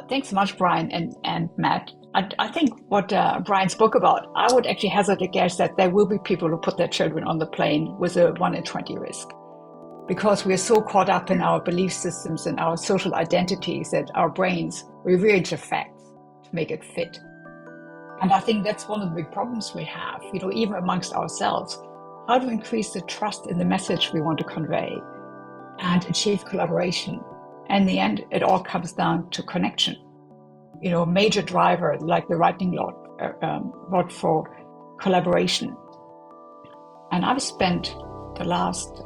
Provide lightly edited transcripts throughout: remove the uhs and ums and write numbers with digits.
Thanks so much, Brian and Matt. I think what Brian spoke about, I would actually hazard a guess that there will be people who put their children on the plane with a 1 in 20 risk because we're so caught up in our belief systems and our social identities that our brains rearrange the facts to make it fit. And I think that's one of the big problems we have, even amongst ourselves. How to increase the trust in the message we want to convey and achieve collaboration. And in the end, it all comes down to connection. A major driver like the lightning rod for collaboration. And I've spent the last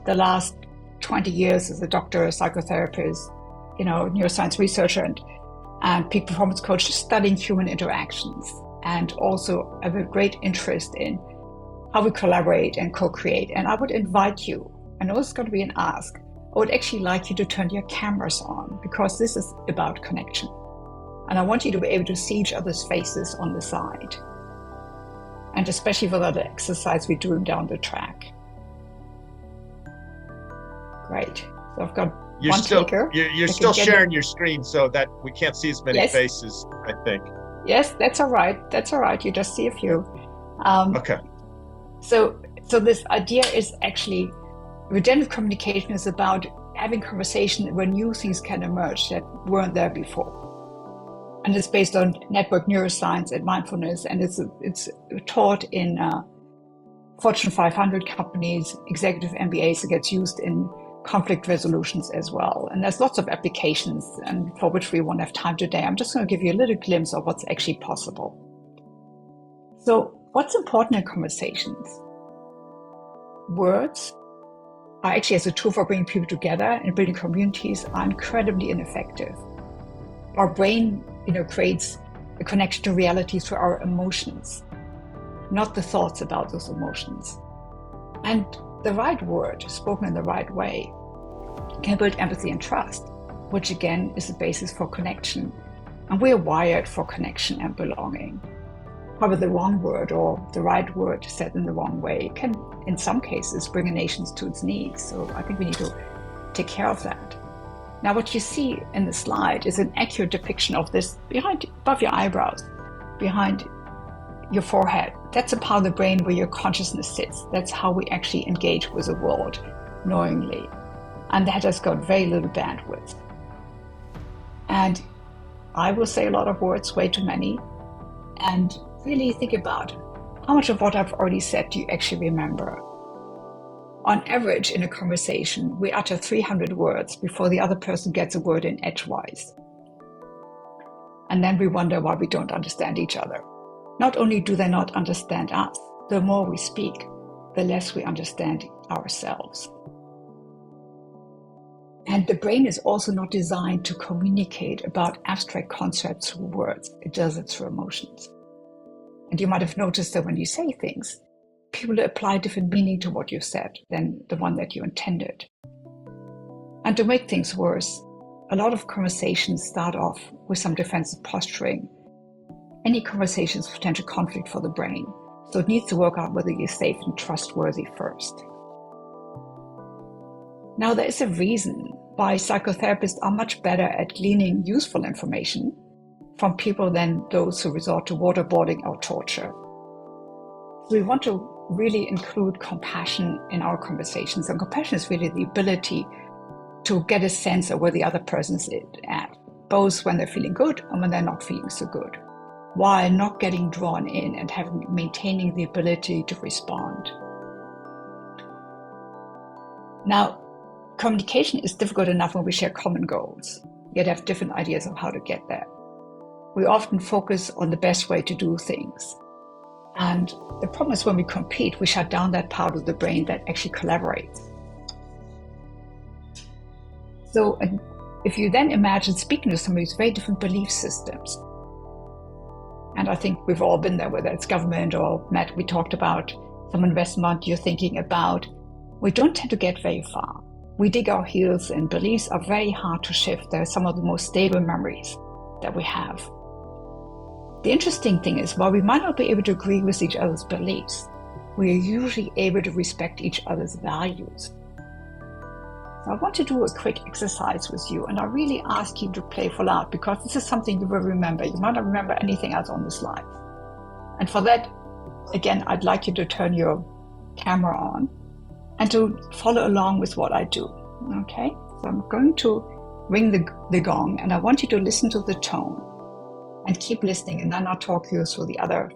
the last 20 years as a doctor, a psychotherapist, neuroscience researcher and peak performance coach, studying human interactions. And also have a great interest in how we collaborate and co-create. And I would invite you, I know it's going to be an ask, I would actually like you to turn your cameras on because this is about connection. And I want you to be able to see each other's faces on the side. And especially for that exercise we're doing down the track. Great. So I've got one taker. You're still sharing your screen so that we can't see as many faces, I think. Yes, that's all right. That's all right. You just see a few. Okay. So this idea is actually, regenerative communication is about having conversation where new things can emerge that weren't there before. And it's based on network neuroscience and mindfulness, and it's taught in Fortune 500 companies, executive MBAs. It gets used in conflict resolutions as well. And there's lots of applications, and for which we won't have time today. I'm just going to give you a little glimpse of what's actually possible. So what's important in conversations? Words are actually, as a tool for bringing people together and building communities, are incredibly ineffective. Our brain, creates a connection to reality through our emotions, not the thoughts about those emotions. And the right word, spoken in the right way, can build empathy and trust, which again is the basis for connection. And we're wired for connection and belonging. However, the wrong word or the right word said in the wrong way can, in some cases, bring a nation to its knees. So I think we need to take care of that. Now, what you see in the slide is an accurate depiction of this above your eyebrows, behind your forehead. That's a part of the brain where your consciousness sits. That's how we actually engage with the world knowingly. And that has got very little bandwidth. And I will say a lot of words, way too many. And really think about how much of what I've already said do you actually remember? On average, in a conversation, we utter 300 words before the other person gets a word in edgewise. And then we wonder why we don't understand each other. Not only do they not understand us, the more we speak, the less we understand ourselves. And the brain is also not designed to communicate about abstract concepts through words. It does it through emotions. And you might have noticed that when you say things, people apply different meaning to what you said than the one that you intended. And to make things worse, a lot of conversations start off with some defensive posturing. Any conversation is potential conflict for the brain, so it needs to work out whether you're safe and trustworthy first. Now, there is a reason why psychotherapists are much better at gleaning useful information from people than those who resort to waterboarding or torture. So we want to really include compassion in our conversations. And compassion is really the ability to get a sense of where the other person is at, both when they're feeling good and when they're not feeling so good, while not getting drawn in and maintaining the ability to respond. Now, communication is difficult enough when we share common goals, yet have different ideas of how to get there. We often focus on the best way to do things. And the problem is when we compete, we shut down that part of the brain that actually collaborates. So if you then imagine speaking to somebody with very different belief systems, and I think we've all been there, whether it's government or Matt, we talked about some investment you're thinking about, we don't tend to get very far. We dig our heels in. Beliefs are very hard to shift. They're some of the most stable memories that we have. The interesting thing is, while we might not be able to agree with each other's beliefs, we are usually able to respect each other's values. So I want to do a quick exercise with you, and I really ask you to play full out, because this is something you will remember. You might not remember anything else on this slide. And for that, again, I'd like you to turn your camera on and to follow along with what I do. Okay, so I'm going to ring the gong, and I want you to listen to the tone and keep listening, and then I'll talk you through the other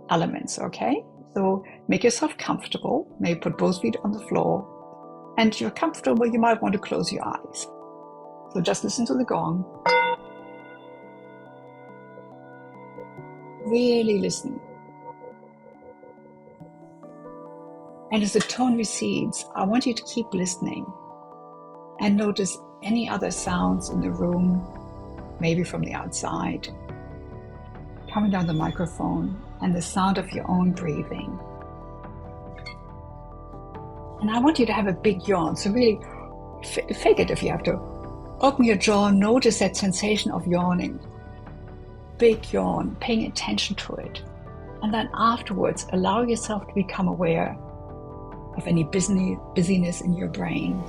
elements. Okay, so make yourself comfortable. Maybe put both feet on the floor, and if you're comfortable, you might want to close your eyes. So just listen to the gong. Really listen. And as the tone recedes, I want you to keep listening and notice any other sounds in the room, maybe from the outside, coming down the microphone, and the sound of your own breathing. And I want you to have a big yawn. So really fake it if you have to. Open your jaw, notice that sensation of yawning. Big yawn, paying attention to it. And then afterwards, allow yourself to become aware of any busyness in your brain.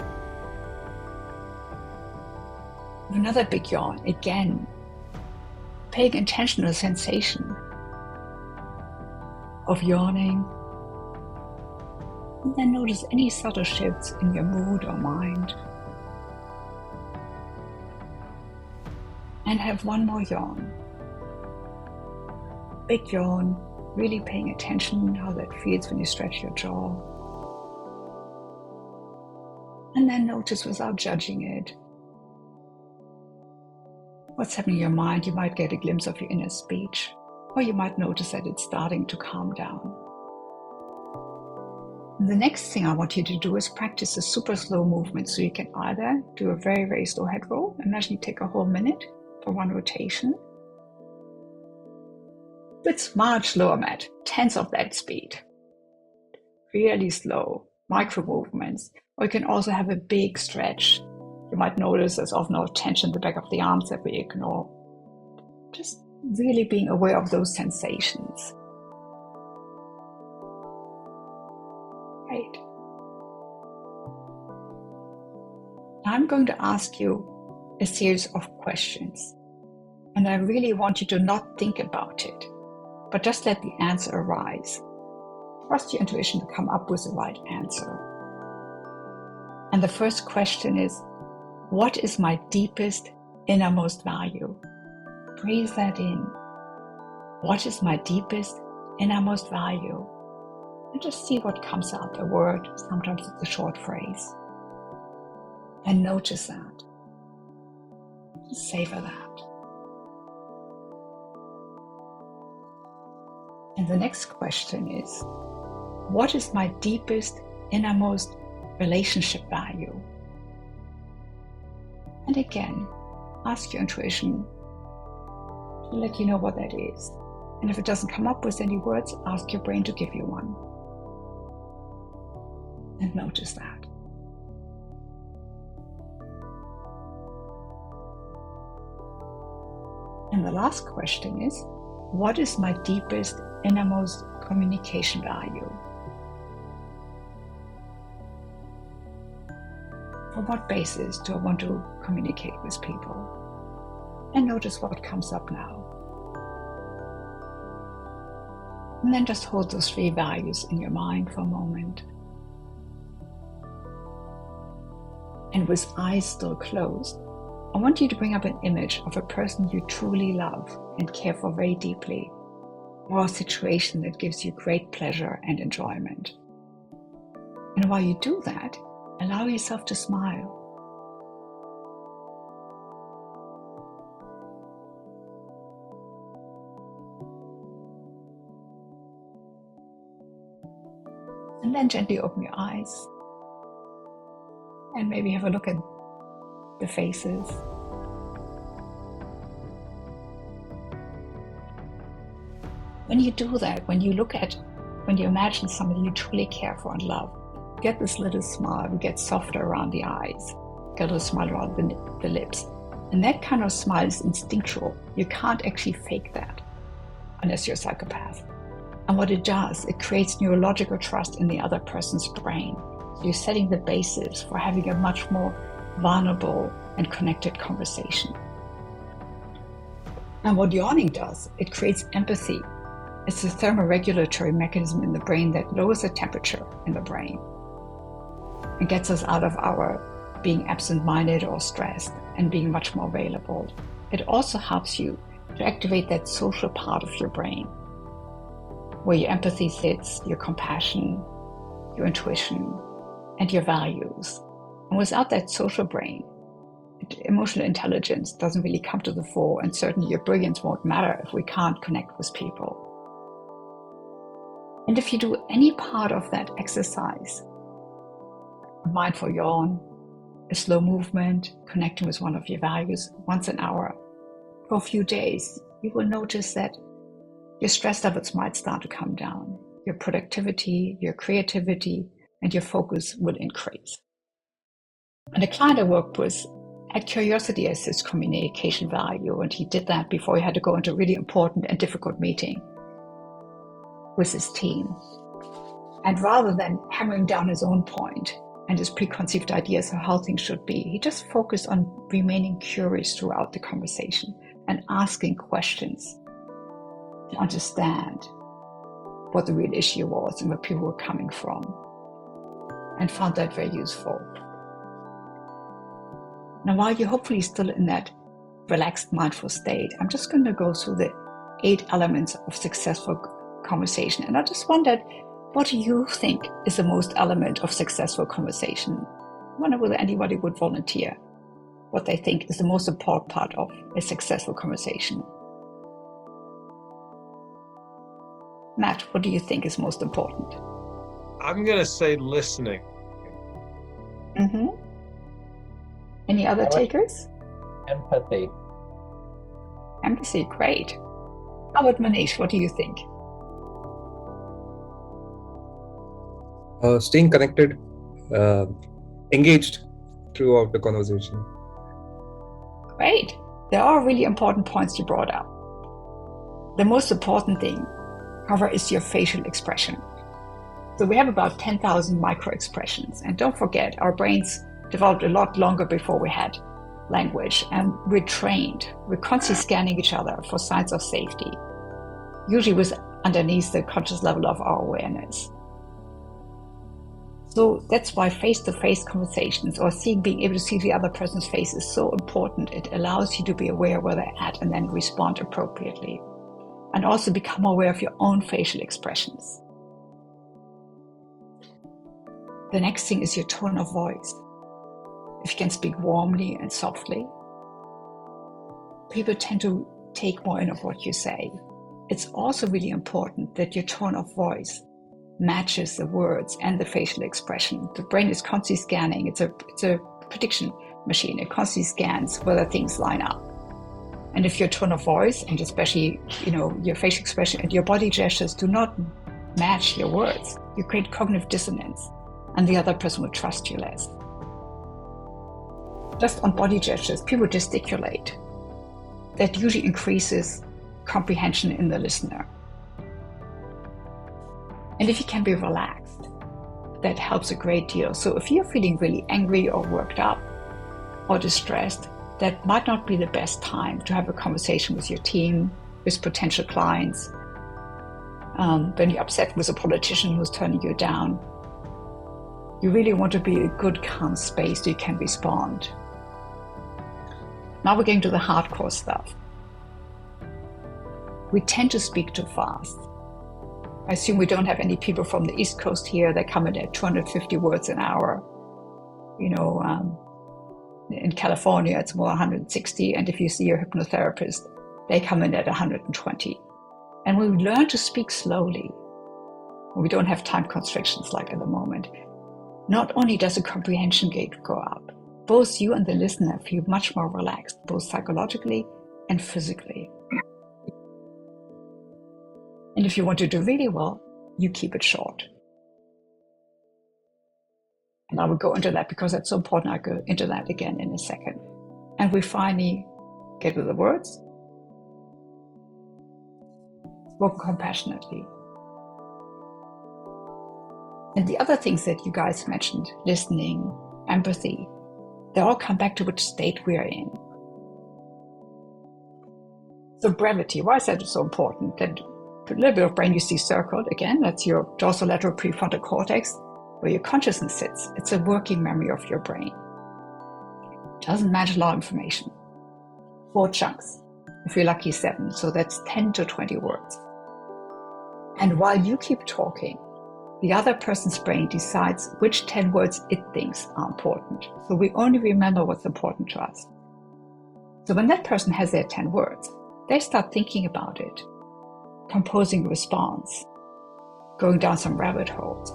Another big yawn, again, paying attention to the sensation of yawning. And then notice any subtle shifts in your mood or mind. And have one more yawn. Big yawn, really paying attention how that feels when you stretch your jaw. And then notice, without judging it, what's happening in your mind. You might get a glimpse of your inner speech, or you might notice that it's starting to calm down. And the next thing I want you to do is practice a super slow movement. So you can either do a very, very slow head roll. Imagine you take a whole minute for one rotation. It's much slower, Matt, tenths of that speed. Really slow, micro movements. Or you can also have a big stretch. You might notice there's often no tension in the back of the arms that we ignore. Just really being aware of those sensations. Great. I'm going to ask you a series of questions. And I really want you to not think about it, but just let the answer arise. Trust your intuition to come up with the right answer. And the first question is, what is my deepest, innermost value? Breathe that in. What is my deepest, innermost value? And just see what comes out, a word, sometimes it's a short phrase. And notice that. Just savor that. And the next question is, what is my deepest, innermost relationship value? And again, ask your intuition to let you know what that is. And if it doesn't come up with any words, ask your brain to give you one. And notice that. And the last question is, what is my deepest, innermost communication value? On what basis do I want to communicate with people? And notice what comes up now. And then just hold those three values in your mind for a moment. And with eyes still closed, I want you to bring up an image of a person you truly love and care for very deeply, or a situation that gives you great pleasure and enjoyment. And while you do that, allow yourself to smile. And then gently open your eyes and maybe have a look at the faces. When you do that, when you imagine somebody you truly care for and love, get this little smile, you get softer around the eyes, get a little smile around the lips. And that kind of smile is instinctual. You can't actually fake that unless you're a psychopath. And what it does, it creates neurological trust in the other person's brain. So you're setting the basis for having a much more vulnerable, and connected conversation. And what yawning does, it creates empathy. It's a thermoregulatory mechanism in the brain that lowers the temperature in the brain and gets us out of our being absent-minded or stressed and being much more available. It also helps you to activate that social part of your brain, where your empathy sits, your compassion, your intuition, and your values. And without that social brain, emotional intelligence doesn't really come to the fore, and certainly your brilliance won't matter if we can't connect with people. And if you do any part of that exercise, a mindful yawn, a slow movement, connecting with one of your values once an hour, for a few days, you will notice that your stress levels might start to come down. Your productivity, your creativity, and your focus will increase. And a client I worked with had curiosity as his communication value, and he did that before he had to go into a really important and difficult meeting with his team. And rather than hammering down his own point and his preconceived ideas of how things should be, he just focused on remaining curious throughout the conversation and asking questions to understand what the real issue was and where people were coming from, and found that very useful. Now, while you're hopefully still in that relaxed, mindful state, I'm just going to go through the 8 elements of successful conversation. And I just wondered, what do you think is the most element of successful conversation? I wonder whether anybody would volunteer what they think is the most important part of a successful conversation. Matt, what do you think is most important? I'm going to say listening. Mm-hmm. Any other takers? Empathy. Empathy, great. How about Manish, what do you think? Staying connected, engaged throughout the conversation. Great. There are really important points you brought up. The most important thing, however, is your facial expression. So we have about 10,000 micro expressions. And don't forget, our brains developed a lot longer before we had language, and we're trained. We're constantly scanning each other for signs of safety, usually with underneath the conscious level of our awareness. So that's why face-to-face conversations or being able to see the other person's face is so important. It allows you to be aware where they're at and then respond appropriately. And also become aware of your own facial expressions. The next thing is your tone of voice. If you can speak warmly and softly, people tend to take more in of what you say. It's also really important that your tone of voice matches the words and the facial expression. The brain is constantly scanning. It's a prediction machine. It constantly scans whether things line up. And if your tone of voice, and especially your facial expression and your body gestures do not match your words, you create cognitive dissonance, and the other person will trust you less. Just on body gestures, people gesticulate. That usually increases comprehension in the listener. And if you can be relaxed, that helps a great deal. So if you're feeling really angry or worked up or distressed, that might not be the best time to have a conversation with your team, with potential clients. When you're upset with a politician who's turning you down, you really want to be in a good, calm space so you can respond. Now we're getting to the hardcore stuff. We tend to speak too fast. I assume we don't have any people from the East Coast here that come in at 250 words an hour. In California, it's more 160. And if you see your hypnotherapist, they come in at 120. And when we learn to speak slowly, we don't have time constrictions like at the moment, not only does the comprehension gate go up, both you and the listener feel much more relaxed, both psychologically and physically. And if you want to do really well, you keep it short. And I will go into that because that's so important. I'll go into that again in a second. And we finally get to the words. Spoken compassionately. And the other things that you guys mentioned, listening, empathy, they all come back to which state we are in. So brevity, why is that so important? That a little bit of brain you see circled, again, that's your dorsolateral prefrontal cortex, where your consciousness sits. It's a working memory of your brain. It doesn't manage a lot of information. 4 chunks, if you're lucky 7, so that's 10 to 20 words. And while you keep talking, the other person's brain decides which 10 words it thinks are important. So we only remember what's important to us. So when that person has their 10 words, they start thinking about it, composing a response, going down some rabbit holes,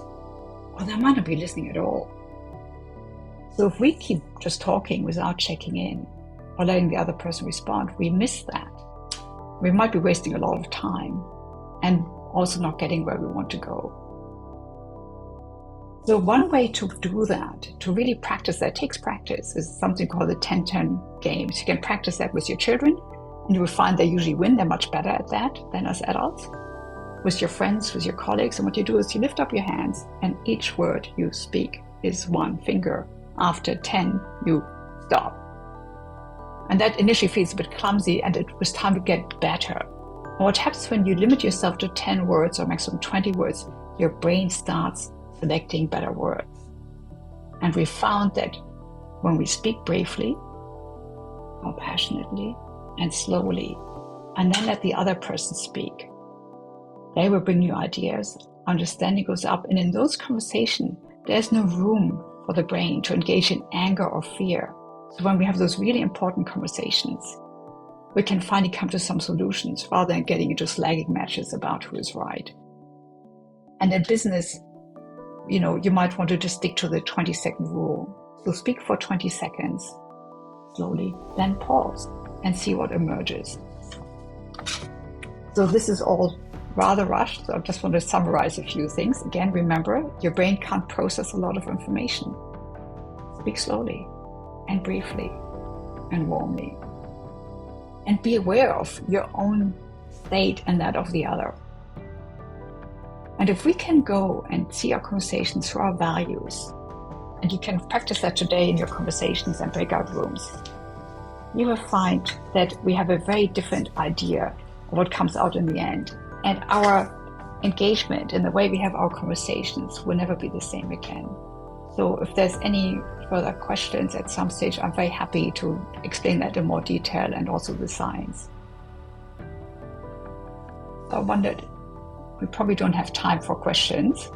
or they might not be listening at all. So if we keep just talking without checking in or letting the other person respond, we miss that. We might be wasting a lot of time and also not getting where we want to go. So one way to do that, to really practice that, takes practice, is something called the 10-10 games. You can practice that with your children, and you will find they usually win. They're much better at that than us adults. With your friends, with your colleagues, and what you do is you lift up your hands, and each word you speak is 1 finger. After 10, you stop. And that initially feels a bit clumsy, and it was time to get better. And what happens when you limit yourself to 10 words or maximum 20 words, your brain starts selecting better words. And we found that when we speak briefly, compassionately, and slowly, and then let the other person speak, they will bring new ideas, understanding goes up, and in those conversations, there's no room for the brain to engage in anger or fear. So when we have those really important conversations, we can finally come to some solutions rather than getting into slagging matches about who is right. And in business, you might want to just stick to the 20-second rule. So speak for 20 seconds, slowly, then pause and see what emerges. So this is all rather rushed, so I just want to summarize a few things. Again, remember, your brain can't process a lot of information. Speak slowly and briefly and warmly. And be aware of your own state and that of the other. And if we can go and see our conversations through our values, and you can practice that today in your conversations and breakout rooms, you will find that we have a very different idea of what comes out in the end. And our engagement and the way we have our conversations will never be the same again. So if there's any further questions at some stage, I'm very happy to explain that in more detail and also the science. So I wondered, we probably don't have time for questions,